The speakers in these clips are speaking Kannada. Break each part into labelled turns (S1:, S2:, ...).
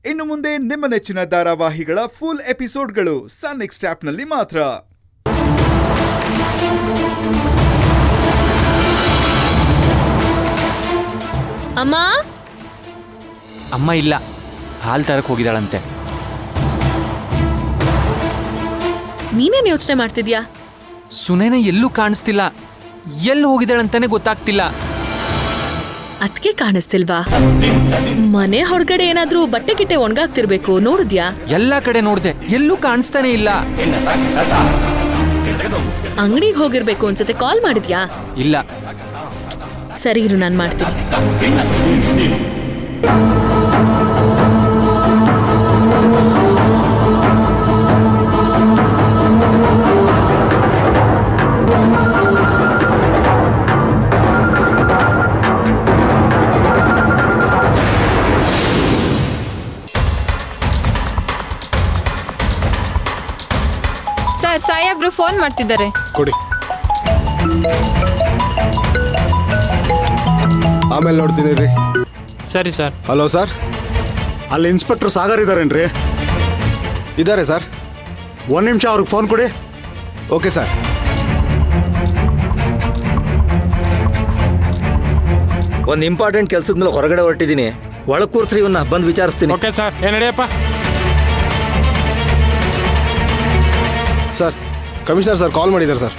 S1: ಇನ್ನು ಮುಂದೆ ನಿಮ್ಮ ನೆಚ್ಚಿನ ಧಾರಾವಾಹಿಗಳ ಫುಲ್ ಎಪಿಸೋಡ್ಗಳು ಸನ್ ನೆಕ್ಸ್ಟ್ ಆಪ್ನಲ್ಲಿ ಮಾತ್ರ.
S2: ಅಮ್ಮ
S3: ಅಮ್ಮ ಇಲ್ಲ, ಹಾಲು ತರಕ್ ಹೋಗಿದ್ದಾಳಂತೆ.
S2: ನೀನೇನ್ ಯೋಚನೆ ಮಾಡ್ತಿದ್ಯಾ?
S3: ಸುನೇನ ಎಲ್ಲೂ ಕಾಣಿಸ್ತಿಲ್ಲ, ಎಲ್ಲಿ ಹೋಗಿದ್ದಾಳಂತಾನೆ ಗೊತ್ತಾಗ್ತಿಲ್ಲ.
S2: ಅದ್ಕೆ ಕಾಣಿಸ್ತಿಲ್ವಾ? ಮನೆ ಹೊರಗಡೆ ಏನಾದ್ರೂ ಬಟ್ಟೆ ಗಿಟ್ಟೆ ಒಣಗಾಗ್ತಿರ್ಬೇಕು, ನೋಡಿದ್ಯಾ?
S3: ಎಲ್ಲಾ ಕಡೆ ನೋಡ್ದೆ, ಎಲ್ಲೂ ಕಾಣಿಸ್ತಾನೆ ಇಲ್ಲ.
S2: ಅಂಗಡಿಗೆ ಹೋಗಿರ್ಬೇಕು ಅನ್ಸುತ್ತೆ. ಕಾಲ್ ಮಾಡಿದ್ಯಾ?
S3: ಇಲ್ಲ.
S2: ಸರಿ ಇರು, ನಾನ್ ಮಾಡ್ತೀನಿ.
S4: ಸರ್, ಸಾಹೇಬ್ರು ಫೋನ್ ಮಾಡ್ತಿದ್ದಾರೆ.
S5: ಕೊಡಿ, ಆಮೇಲೆ ನೋಡ್ತೀನಿ ರೀ.
S6: ಸರಿ ಸರ್.
S5: ಹಲೋ ಸರ್,
S7: ಅಲ್ಲಿ ಇನ್ಸ್ಪೆಕ್ಟರ್ ಸಾಗರ್ ಇದ್ದಾರೇನ್ರಿ?
S5: ಇದ್ದಾರೆ ಸರ್.
S7: ಒಂದು ನಿಮಿಷ ಅವ್ರಿಗೆ ಫೋನ್ ಕೊಡಿ.
S5: Okay sir.
S8: ಒಂದು ಇಂಪಾರ್ಟೆಂಟ್ ಕೆಲ್ಸದ ಮೇಲೆ ಹೊರಗಡೆ ಹೊರಟಿದ್ದೀನಿ, ಒಳಗೆ ಕೂರ್ಸ್ರಿ, ಇವನ್ನ ಬಂದು ವಿಚಾರಿಸ್ತೀನಿ.
S6: Okay sir. ನಡಿಯಪ್ಪ.
S5: ಸರ್, ಕಮಿಷನರ್ ಸರ್ ಕಾಲ್ ಮಾಡಿದ್ದಾರೆ ಸರ್.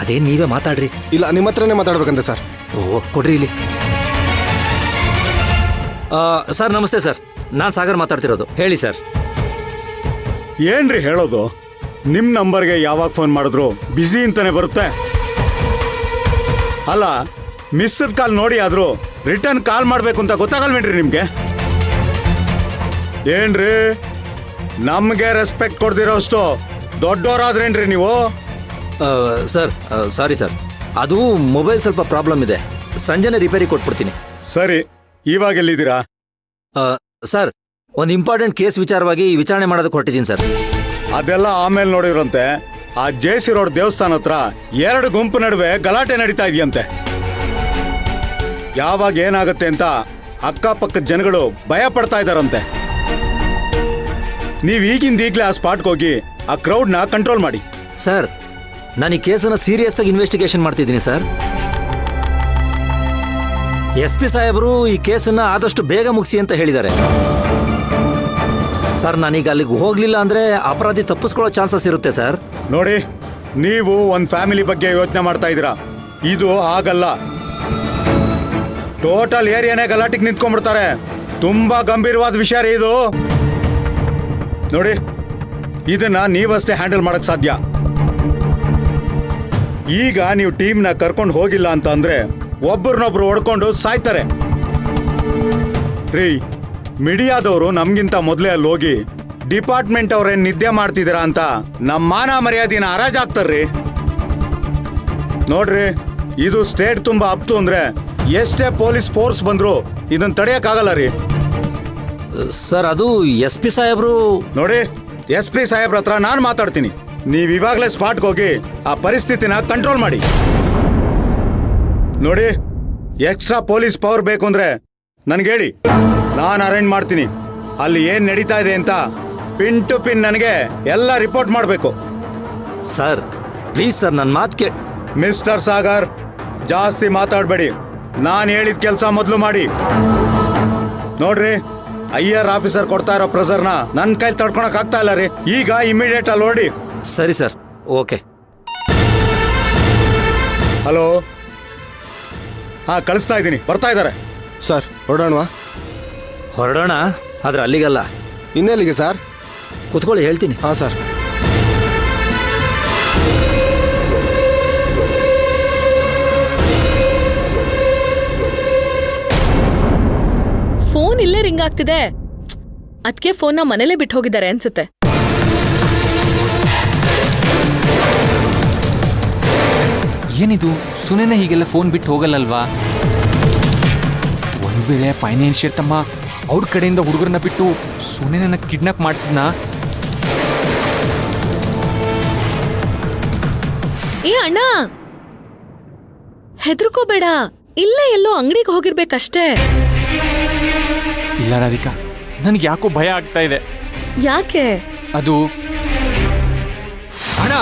S8: ಅದೇ ನೀವೇ ಮಾತಾಡ್ರಿ.
S5: ಇಲ್ಲ, ನಿಮ್ಮ ಹತ್ರನೇ ಮಾತಾಡ್ಬೇಕಂತೆ ಸರ್.
S8: ಓ, ಕೊಡ್ರಿ ಇಲ್ಲಿ. ಸರ್ ನಮಸ್ತೆ ಸರ್, ನಾನು ಸಾಗರ್ ಮಾತಾಡ್ತಿರೋದು. ಹೇಳಿ ಸರ್.
S7: ಏನ್ರಿ ಹೇಳೋದು? ನಿಮ್ಮ ನಂಬರ್ಗೆ ಯಾವಾಗ ಫೋನ್ ಮಾಡಿದ್ರು ಬ್ಯುಸಿ ಅಂತಾನೆ ಬರುತ್ತೆ. ಅಲ್ಲ, ಮಿಸ್ಡ್ ಕಾಲ್ ನೋಡಿ ಆದರೂ ರಿಟರ್ನ್ ಕಾಲ್ ಮಾಡಬೇಕು ಅಂತ ಗೊತ್ತಾಗಲ್ವೇನ್ರಿ ನಿಮಗೆ? ಏನ್ರಿ, ನಮಗೆ ರೆಸ್ಪೆಕ್ಟ್ ಕೊಡ್ದಿರೋಷ್ಟು ದೊಡ್ಡವರಾದ್ರೇನ್ರಿ ನೀವು?
S8: ಸರ್ ಸಾರಿ ಸರ್, ಅದು ಮೊಬೈಲ್ ಸ್ವಲ್ಪ ಪ್ರಾಬ್ಲಮ್ ಇದೆ, ಸಂಜೆನೆ ರಿಪೇರಿ ಕೊಟ್ಬಿಡ್ತೀನಿ.
S7: ಸರಿ, ಇವಾಗ ಎಲ್ಲಿದ್ದೀರಾ?
S8: ಸರ್, ಒಂದು ಇಂಪಾರ್ಟೆಂಟ್ ಕೇಸ್ ವಿಚಾರವಾಗಿ ವಿಚಾರಣೆ ಮಾಡೋದಕ್ಕೆ ಹೊರಟಿದ್ದೀನಿ ಸರ್.
S7: ಅದೆಲ್ಲ ಆಮೇಲೆ ನೋಡಿರಂತೆ. ಆ ಜೆ.ಸಿ. ರೋಡ್ ದೇವಸ್ಥಾನ ಹತ್ರ 2 ಗುಂಪು ನಡುವೆ ಗಲಾಟೆ ನಡೀತಾ ಇದೆಯಂತೆ. ಯಾವಾಗ ಏನಾಗುತ್ತೆ ಅಂತ ಅಕ್ಕಪಕ್ಕದ ಜನಗಳು ಭಯ ಪಡ್ತಾ ಇದ್ದಾರಂತೆ. ನೀವು ಈಗಲೇ ಆ ಸ್ಪಾಟ್ಗೆ ಹೋಗಿ ಆ ಕ್ರೌಡ್ನ ಕಂಟ್ರೋಲ್ ಮಾಡಿ.
S8: ಸರ್, ನಾನು ಈ ಕೇಸನ್ನು ಸೀರಿಯಸ್ ಆಗಿ ಇನ್ವೆಸ್ಟಿಗೇಷನ್ ಮಾಡ್ತಿದ್ದೀನಿ ಸರ್. SP ಸಾಹೇಬರು ಈ ಕೇಸನ್ನು ಆದಷ್ಟು ಬೇಗ ಮುಗಿಸಿ ಅಂತ ಹೇಳಿದ್ದಾರೆ ಸರ್. ನಾನೀಗ ಅಲ್ಲಿಗೆ ಹೋಗ್ಲಿಲ್ಲ ಅಂದ್ರೆ ಅಪರಾಧಿ ತಪ್ಪಿಸ್ಕೊಳ್ಳೋ ಚಾನ್ಸಸ್ ಇರುತ್ತೆ ಸರ್.
S7: ನೋಡಿ, ನೀವು ಒಂದು ಫ್ಯಾಮಿಲಿ ಬಗ್ಗೆ ಯೋಚನೆ ಮಾಡ್ತಾ ಇದ್ದೀರಾ, ಇದು ಆಗಲ್ಲ. ಟೋಟಲ್ ಏರಿಯಾನೇ ಗಲಾಟೆಗೆ ನಿಂತ್ಕೊಂಡ್ಬಿಡ್ತಾರೆ. ತುಂಬಾ ಗಂಭೀರವಾದ ವಿಷಯ ರೀ ಇದು. ನೋಡಿ, ಇದನ್ನ ನೀವಷ್ಟೇ ಹ್ಯಾಂಡಲ್ ಮಾಡಕ್ ಸಾಧ್ಯ. ಈಗ ನೀವು ಟೀಮ್ನ ಕರ್ಕೊಂಡು ಹೋಗಿಲ್ಲ ಅಂತ ಅಂದ್ರೆ ಒಬ್ಬರನ್ನೊಬ್ರು ಹೊಡ್ಕೊಂಡು ಸಾಯ್ತಾರೆ ರೀ. ಮೀಡಿಯಾದವರು ನಮ್ಗಿಂತ ಮೊದಲೇ ಅಲ್ಲಿ ಹೋಗಿ ಡಿಪಾರ್ಟ್ಮೆಂಟ್ ಅವ್ರೇನ್ ನಿದ್ದೆ ಮಾಡ್ತಿದ್ದೀರಾ ಅಂತ ನಮ್ಮ ಮಾನ ಮರ್ಯಾದಿನ ಹರಾಜಾಗ್ತಾರ್ರಿ. ನೋಡ್ರಿ, ಇದು ಸ್ಟೇಟ್ ತುಂಬಾ ಅಪ್ತು ಅಂದ್ರೆ ಎಷ್ಟೇ ಪೊಲೀಸ್ ಫೋರ್ಸ್ ಬಂದ್ರು ಇದನ್ನ ತಡೆಯಕ್ಕಾಗಲ್ಲ ರೀ.
S8: ಸರ್, ಅದು SP ಸಾಹೇಬರು.
S7: ನೋಡಿ, SP ಸಾಹೇಬ್ರ ಹತ್ರ ನಾನು ಮಾತಾಡ್ತೀನಿ. ನೀವು ಇವಾಗಲೇ ಸ್ಪಾಟ್ಗೆ ಹೋಗಿ ಆ ಪರಿಸ್ಥಿತಿನ ಕಂಟ್ರೋಲ್ ಮಾಡಿ. ನೋಡಿ, ಎಕ್ಸ್ಟ್ರಾ ಪೊಲೀಸ್ ಪವರ್ ಬೇಕು ಅಂದ್ರೆ ನನಗೆ ಹೇಳಿ, ನಾನು ಅರೇಂಜ್ ಮಾಡ್ತೀನಿ. ಅಲ್ಲಿ ಏನ್ ನಡೀತಾ ಇದೆ ಅಂತ ಪಿನ್ ಟು ಪಿನ್ ನನಗೆ ಎಲ್ಲ ರಿಪೋರ್ಟ್ ಮಾಡಬೇಕು.
S8: ಸರ್ ಪ್ಲೀಸ್ ಸರ್, ನನ್ನ ಮಾತು ಕೇಳಿ.
S7: ಮಿಸ್ಟರ್ ಸಾಗರ್, ಜಾಸ್ತಿ ಮಾತಾಡಬೇಡಿ. ನಾನು ಹೇಳಿದ ಕೆಲಸ ಮೊದಲು ಮಾಡಿ. ನೋಡ್ರಿ, IR ಆಫೀಸರ್ ಕೊಡ್ತಾ ಇರೋ ಪ್ರೆಸರ್ನ ನನ್ನ ಕೈಲಿ ತಡ್ಕೊಳಕ್ ಆಗ್ತಾ ಇಲ್ಲ ರೀ. ಈಗ ಇಮಿಡಿಯೇಟ್ ಅಲ್ಲಿ ಹೊರಡಿ.
S8: ಸರಿ ಸರ್, ಓಕೆ.
S7: ಹಲೋ, ಕಳಿಸ್ತಾ ಇದ್ದೀನಿ, ಬರ್ತಾ ಇದ್ದಾರೆ.
S5: ಸರ್, ಹೊರಡೋಣವಾ?
S8: ಹೊರಡೋಣ, ಆದ್ರೆ ಅಲ್ಲಿಗಲ್ಲ.
S5: ಇನ್ನೆಲ್ಲಿಗೆ ಸರ್?
S8: ಕುತ್ಕೊಳ್ಳಿ, ಹೇಳ್ತೀನಿ.
S5: ಹಾಂ ಸರ್.
S2: ಫೋನ್ ಇಲ್ಲೇ ರಿಂಗ್ ಆಗ್ತಿದೆ. ಅದಕ್ಕೆ ಫೋನ್ನ ಮನೇಲೆ ಬಿಟ್ಟು ಹೋಗಿದ್ದಾರೆ ಅನ್ಸುತ್ತೆ.
S3: ಏನಿದು, ಸುನೇನ ಹೀಗೆಲ್ಲ ಫೋನ್ ಬಿಟ್ಟು ಹೋಗಲ್ಲಲ್ವಾ? ಒಂದ್ ವೇಳೆ ಫೈನಾನ್ಷಿಯರ್ ತಮ್ಮ ಅವ್ರ ಕಡೆಯಿಂದ ಹುಡುಗರನ್ನ ಬಿಟ್ಟು ಸುನೇನ ಕಿಡ್ನಾಪ್ ಮಾಡಿಸಿದ್ನಾ?
S2: ಏ ಅಣ್ಣ, ಹೆದರ್ಕೋಬೇಡ, ಇಲ್ಲೇ ಎಲ್ಲೋ ಅಂಗಡಿಗೆ ಹೋಗಿರ್ಬೇಕಷ್ಟೇ.
S3: ಇಲ್ಲ ರಾಧಿಕಾ, ನನಗೆ ಯಾಕೋ ಭಯ ಆಗ್ತಾ ಇದೆ.
S2: ಯಾಕೆ?
S3: ಅದು ಹಣ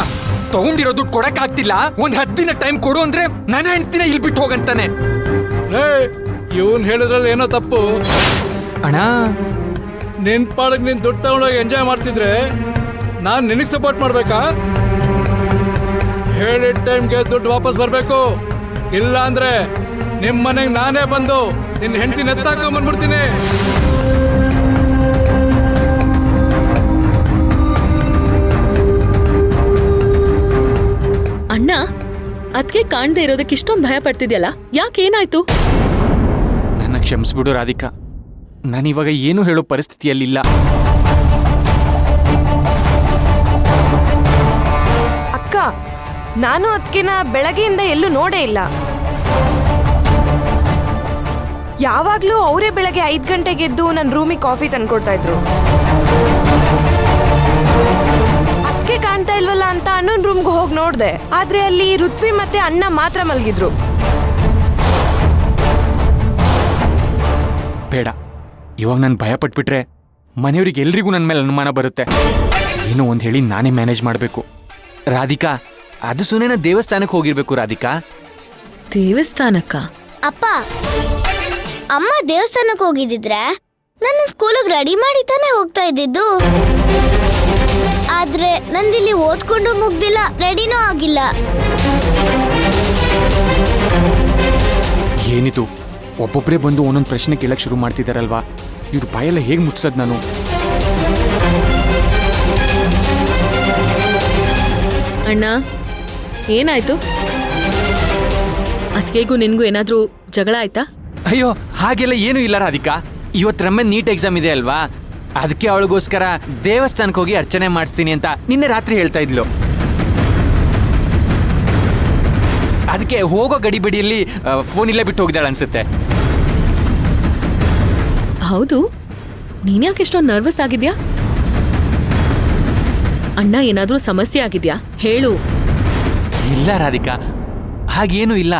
S3: ತಗೊಂಡಿರೋ ದುಡ್ಡು ಕೊಡಕ್ಕಾಗ್ತಿಲ್ಲ. ಒಂದ್ 10 ದಿನ ಟೈಮ್ ಕೊಡು ಅಂದ್ರೆ ನನ್ನ ಹೆಂಡ್ತಿನ ಇಲ್ಲಿ ಬಿಟ್ಟು ಹೋಗಂತಾನೆ.
S9: ಇವನ್ ಹೇಳಿದ್ರಲ್ಲಿ ಏನೋ ತಪ್ಪು.
S3: ಅಣ್ಣ
S9: ನಿನ್ ಪಾಡಕ್ ನೀನ್ ದುಡ್ಡು ತಗೊಂಡೋಗಿ ಎಂಜಾಯ್ ಮಾಡ್ತಿದ್ರೆ ನಾನ್ ನಿನಗ್ ಸಪೋರ್ಟ್ ಮಾಡ್ಬೇಕಾ? ಹೇಳಿದ ಟೈಮ್ಗೆ ದುಡ್ಡು ವಾಪಸ್ ಬರ್ಬೇಕು. ಇಲ್ಲ ಅಂದ್ರೆ ನಿಮ್ ಮನೆಗ್ ನಾನೇ ಬಂದು ನಿನ್ ಹೆಂಡತಿ ನೆತ್ತಾಕೊಂಡ್ ಬಂದ್ಬಿಡ್ತೀನಿ.
S2: ಅಣ್ಣ, ಅದಕ್ಕೆ ಕಾಣ್ದೇ ಇರೋದಕ್ಕೆ ಇಷ್ಟೊಂದು ಭಯ ಪಡ್ತಿದ್ಯಲ್ಲ, ಯಾಕೇನಾಯ್ತು?
S3: ನನ್ನ ಕ್ಷಮಿಸ್ಬಿಡು ರಾಧಿಕಾ, ನಾನಿವಾಗ ಏನು ಹೇಳೋ ಪರಿಸ್ಥಿತಿಯಲ್ಲಿಲ್ಲ.
S10: ಅಕ್ಕ, ನಾನು ಅದಕ್ಕಿನ ಬೆಳಗ್ಗೆಯಿಂದ ಎಲ್ಲೂ ನೋಡೇ ಇಲ್ಲ. ಯಾವಾಗ್ಲೂ ಅವರೇ ಬೆಳಗ್ಗೆ 5 ಗಂಟೆಗೆ ಎದ್ದು ನನ್ನ ರೂಮಿಗೆ ಕಾಫಿ ತಂದ್ಕೊಡ್ತಾ ಇದ್ರು. ಅದಕ್ಕೆ ಕಾಣ್ತಾ ಇಲ್ವಲ್ಲ ಅಂತ ಅಣ್ಣನ ರೂಮ್ಗೆ ಹೋಗಿ ನೋಡ್ದೆ. ಆದ್ರೆ ಅಲ್ಲಿ ಋತ್ವಿ ಮತ್ತೆ ಅಣ್ಣ ಮಾತ್ರ ಮಲಗಿದ್ರು.
S3: ಬೇಡ, ಇವಾಗ ನಾನು ಭಯ ಪಟ್ಬಿಟ್ರೆ ಮನೆಯವ್ರಿಗೆ ಎಲ್ರಿಗೂ ನನ್ನ ಮೇಲೆ ಅನುಮಾನ ಬರುತ್ತೆ. ಏನೋ ಒಂದು ಹೇಳಿ ನಾನೇ ಮ್ಯಾನೇಜ್ ಮಾಡಬೇಕು. ರಾಧಿಕಾ, ಅದು ಸುನೇನ ದೇವಸ್ಥಾನಕ್ಕೆ ಹೋಗಿರ್ಬೇಕು. ರಾಧಿಕಾ,
S2: ದೇವಸ್ಥಾನಕ್ಕ?
S11: ಅಪ್ಪ, ಅಮ್ಮ ದೇವಸ್ಥಾನಕ್ಕೆ ಹೋಗಿದ್ದಿದ್ರೆ ನನ್ನ ಸ್ಕೂಲಿಗೆ ರೆಡಿ ಮಾಡಿ ತಾನೇ ಹೋಗ್ತಾ ಇದ್ದಿದ್ದು. ಆದ್ರೆ ನಂದಿಲ್ಲಿ ಓದ್ಕೊಂಡು ಮುಗ್ದಿಲ್ಲ, ರೆಡಿನೂ ಆಗಿಲ್ಲ.
S3: ಏನಿದು ಒಬ್ಬೊಬ್ಬರೇ ಬಂದು ಒಂದೊಂದು ಪ್ರಶ್ನೆ ಕೇಳಕ್ ಶುರು ಮಾಡ್ತಿದಾರಲ್ವಾ? ಇವ್ರ ಬಾಯೆಲ್ಲ ಹೇಗೆ ಮುಟ್ಸದ್ ನಾನು?
S2: ಅಣ್ಣ, ಏನಾಯ್ತು? ಅದಕ್ಕೇಗೂ ನಿನ್ಗೂ ಏನಾದ್ರೂ ಜಗಳ ಆಯ್ತಾ?
S3: ಅಯ್ಯೋ, ಹಾಗೆಲ್ಲ ಏನೂ ಇಲ್ಲ ರಾಧಿಕಾ. ಇವತ್ತು ರಮ್ಮೆ ನೀಟ್ ಎಕ್ಸಾಮ್ ಇದೆ ಅಲ್ವಾ, ಅದಕ್ಕೆ ಅವಳಿಗೋಸ್ಕರ ದೇವಸ್ಥಾನಕ್ಕೆ ಹೋಗಿ ಅರ್ಚನೆ ಮಾಡಿಸ್ತೀನಿ ಅಂತ ನಿನ್ನೆ ರಾತ್ರಿ ಹೇಳ್ತಾ ಇದ್ಲು. ಅದಕ್ಕೆ ಹೋಗೋ ಗಡಿಬಿಡಿಯಲ್ಲಿ ಫೋನ್ ಇಲ್ಲೇ ಬಿಟ್ಟು ಹೋಗಿದ್ದಾಳೆ ಅನ್ಸುತ್ತೆ.
S2: ಹೌದು, ನೀನ್ಯಾಕೆ ಇಷ್ಟೊಂದು ನರ್ವಸ್ ಆಗಿದ್ಯಾ? ಅಣ್ಣ ಏನಾದ್ರೂ ಸಮಸ್ಯೆ ಆಗಿದ್ಯಾ? ಹೇಳು.
S3: ಇಲ್ಲ ರಾಧಿಕಾ, ಹಾಗೇನೂ ಇಲ್ಲ.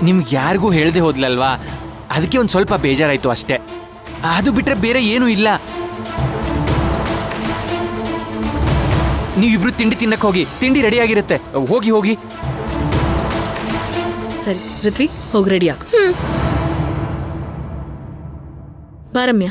S3: ನಿಮ್ಗೆ ಯಾರಿಗೂ ಹೇಳ್ದೆ ಹೋದ್ಲಲ್ವಾ, ಅದಕ್ಕೆ ಒಂದು ಸ್ವಲ್ಪ ಬೇಜಾರಾಯ್ತು ಅಷ್ಟೇ. ಅದು ಬಿಟ್ರೆ ಬೇರೆ ಏನೂ ಇಲ್ಲ. ನೀವಿಬ್ರು ತಿಂಡಿ ತಿನ್ನಕ್ಕೆ ಹೋಗಿ, ತಿಂಡಿ ರೆಡಿ ಆಗಿರುತ್ತೆ. ಹೋಗಿ ಹೋಗಿ.
S2: ಸರಿ ಋತ್ವಿ, ಹೋಗಿ ರೆಡಿ ಆಗ. ಬಾರಮ್ಯ.